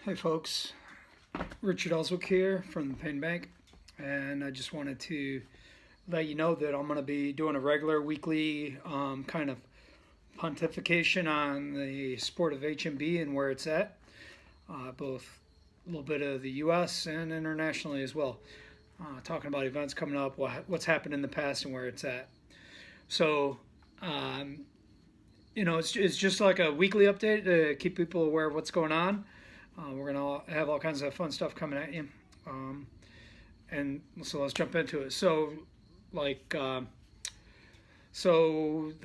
Hey folks, Richard Ellswick here from the Pain Bank, and I just wanted to let you know that I'm going to be doing a regular weekly kind of pontification on the sport of HMB and where it's at, both a little bit of the U.S. and internationally as well, talking about events coming up, what's happened in the past and where it's at. So, it's just like a weekly update to keep people aware of what's going on. We're going to have all kinds of fun stuff coming at you. And so let's jump into it. So the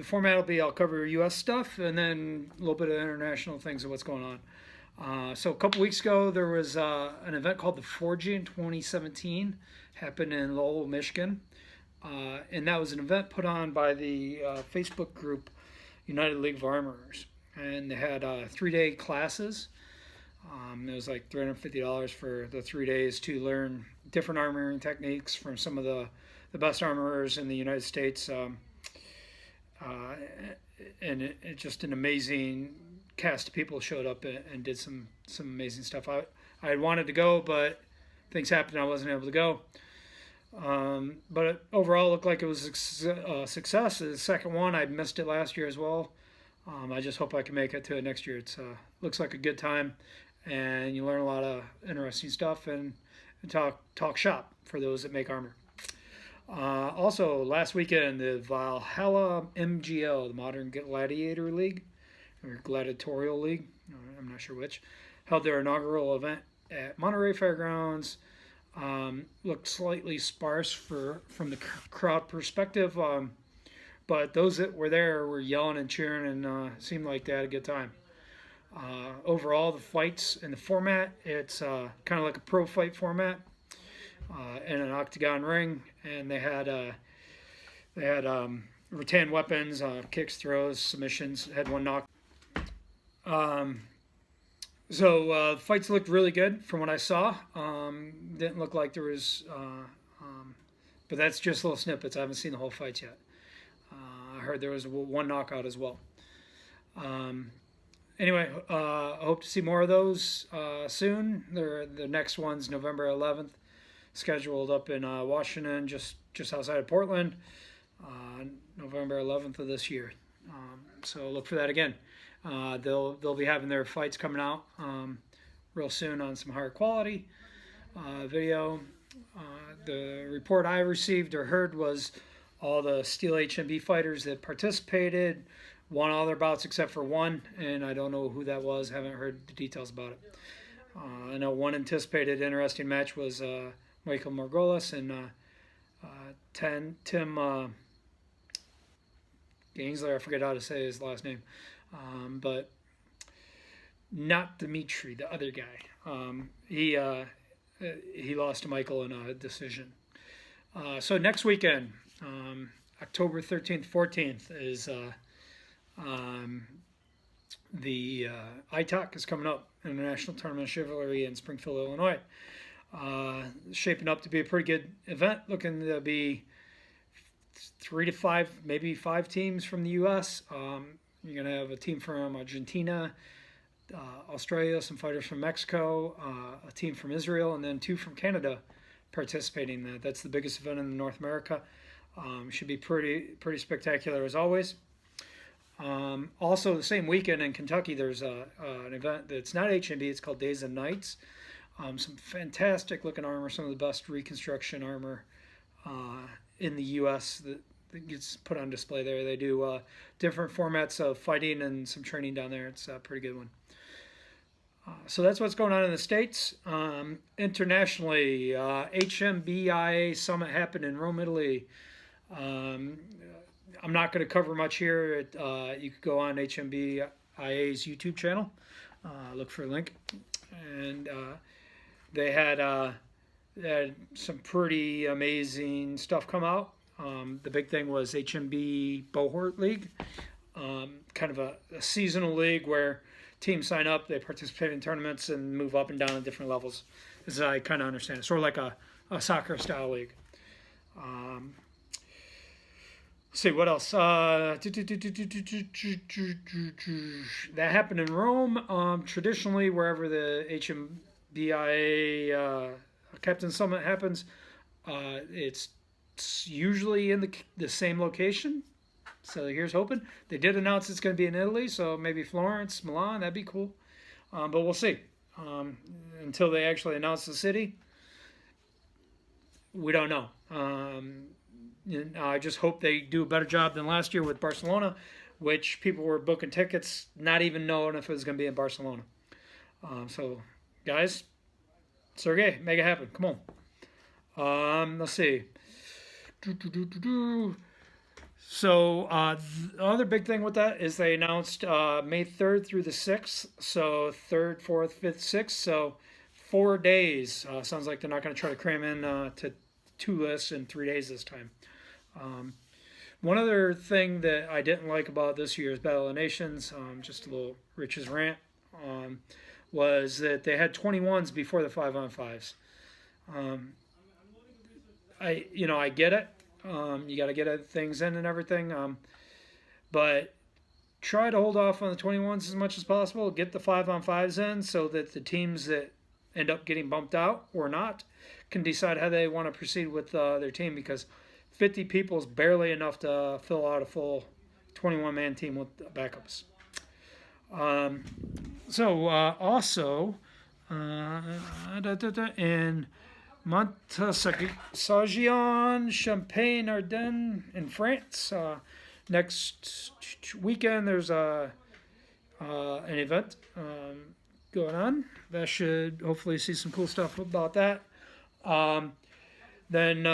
format will be I'll cover U.S. stuff and then a little bit of international things of what's going on. So a couple weeks ago, there was an event called the Forgy in 2017, happened in Lowell, Michigan. And that was an event put on by the Facebook group United League of Armorers. And they had 3-day classes. It was like $350 for the 3 days to learn different armoring techniques from some of the best armorers in the United States. And it just an amazing cast of people showed up and did some amazing stuff. I had wanted to go, but things happened. I wasn't able to go. But overall, it looked like it was a success. The second one, I missed it last year as well. I just hope I can make it to it next year. It looks like a good time, and you learn a lot of interesting stuff and talk shop for those that make armor. Also, last weekend, the Valhalla MGL, the Modern Gladiator League, or Gladiatorial League, I'm not sure which, held their inaugural event at Monterey Fairgrounds. Looked slightly sparse from the crowd perspective, but those that were there were yelling and cheering and seemed like they had a good time. Overall, the fights and the format, it's kind of like a pro fight format in an octagon ring, and they had rattan weapons, kicks, throws, submissions. Had one knock. So fights looked really good from what I saw. Didn't look like there was, but that's just little snippets. I haven't seen the whole fights yet. I heard there was one knockout as well. Anyway, I hope to see more of those soon. The next one's November 11th, scheduled up in Washington, just outside of Portland, November 11th of this year. So look for that again. They'll be having their fights coming out real soon on some higher quality video. The report I received or heard was all the Steel HMB fighters that participated won all their bouts except for one, and I don't know who that was. Haven't heard the details about it. I know one anticipated interesting match was Michael Margolis and Tim Gainsler. I forget how to say his last name. But not Dimitri, the other guy. He lost to Michael in a decision. So next weekend, October 13th, 14th, is the ITOC is coming up, International Tournament of Chivalry in Springfield, Illinois. Shaping up to be a pretty good event, looking to be 3 to 5, maybe 5 teams from the U.S. You're going to have a team from Argentina, Australia, some fighters from Mexico, a team from Israel, and then 2 from Canada participating. That's the biggest event in North America. Should be pretty spectacular as always. Also, the same weekend in Kentucky, there's an event that's not HMB. It's called Days and Nights. Some fantastic looking armor, some of the best reconstruction armor in the U.S. that gets put on display there. They do different formats of fighting and some training down there. It's a pretty good one. So that's what's going on in the States. Internationally, HMBIA Summit happened in Rome, Italy. I'm not going to cover much here. You could go on HMBIA's YouTube channel, look for a link. And they had some pretty amazing stuff come out. The big thing was HMB Bohort League, kind of a seasonal league where teams sign up, they participate in tournaments and move up and down at different levels, as I kind of understand it. Sort of like a soccer style league. see what else. That happened in Rome. Traditionally, wherever the HMBIA Captain Summit happens, it's usually in the same location. So here's hoping. They did announce it's going to be in Italy, so maybe Florence, Milan. That'd be cool. But we'll see. Until they actually announce the city, we don't know. I just hope they do a better job than last year with Barcelona, which people were booking tickets not even knowing if it was going to be in Barcelona. So, guys, Sergey, make it happen. Come on. Let's see. So, the other big thing with that is they announced May 3rd through the 6th. So, 3rd, 4th, 5th, 6th. So, 4 days. Sounds like they're not going to try to cram in to 2 lists in 3 days this time. One other thing that I didn't like about this year's Battle of the Nations, just a little Rich's rant, was that they had 21s before the 5-on-5s. I get it. You got to get things in and everything, but try to hold off on the 21s as much as possible. Get the 5-on-5s in so that the teams that end up getting bumped out or not can decide how they want to proceed with their team, because 50 people is barely enough to fill out a full 21-man team with backups. Also, in Montsagion, Champagne, Ardennes, in France, next weekend there's an event going on. That should hopefully see some cool stuff about that. Then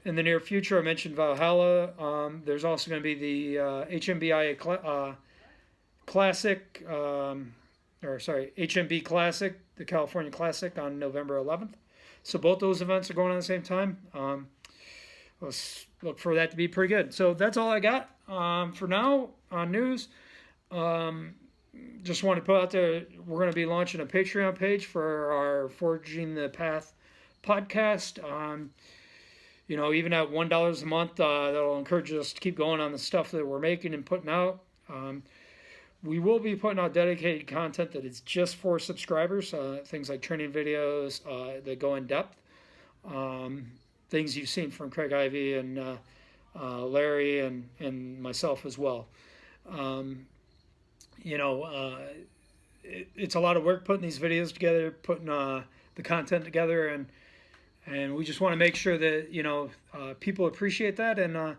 in the near future, I mentioned Valhalla. There's also going to be the HMBI Classic, HMB Classic, the California Classic on November 11th. So both those events are going on at the same time. Let's look for that to be pretty good. So that's all I got for now on news. Just want to put out there, we're going to be launching a Patreon page for our Forging the Path podcast. Even at $1 a month, that'll encourage us to keep going on the stuff that we're making and putting out. We will be putting out dedicated content that is just for subscribers, things like training videos that go in depth, things you've seen from Craig Ivey and Larry and myself as well. It's a lot of work putting these videos together, putting the content together, and we just want to make sure that people appreciate that, and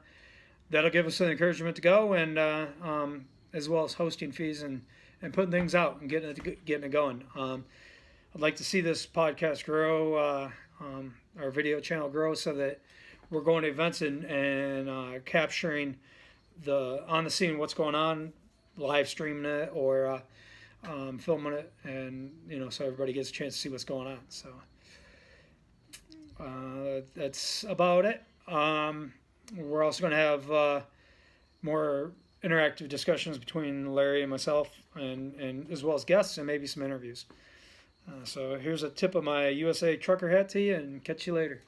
that'll give us an encouragement to go, and as well as hosting fees and putting things out and getting it going. I'd like to see this podcast grow, our video channel grow, so that we're going to events and capturing on the scene what's going on, live streaming it or filming it, and so everybody gets a chance to see what's going on. So that's about it. We're also going to have more interactive discussions between Larry and myself, and as well as guests, and maybe some interviews. So here's a tip of my USA Trucker hat to you, and catch you later.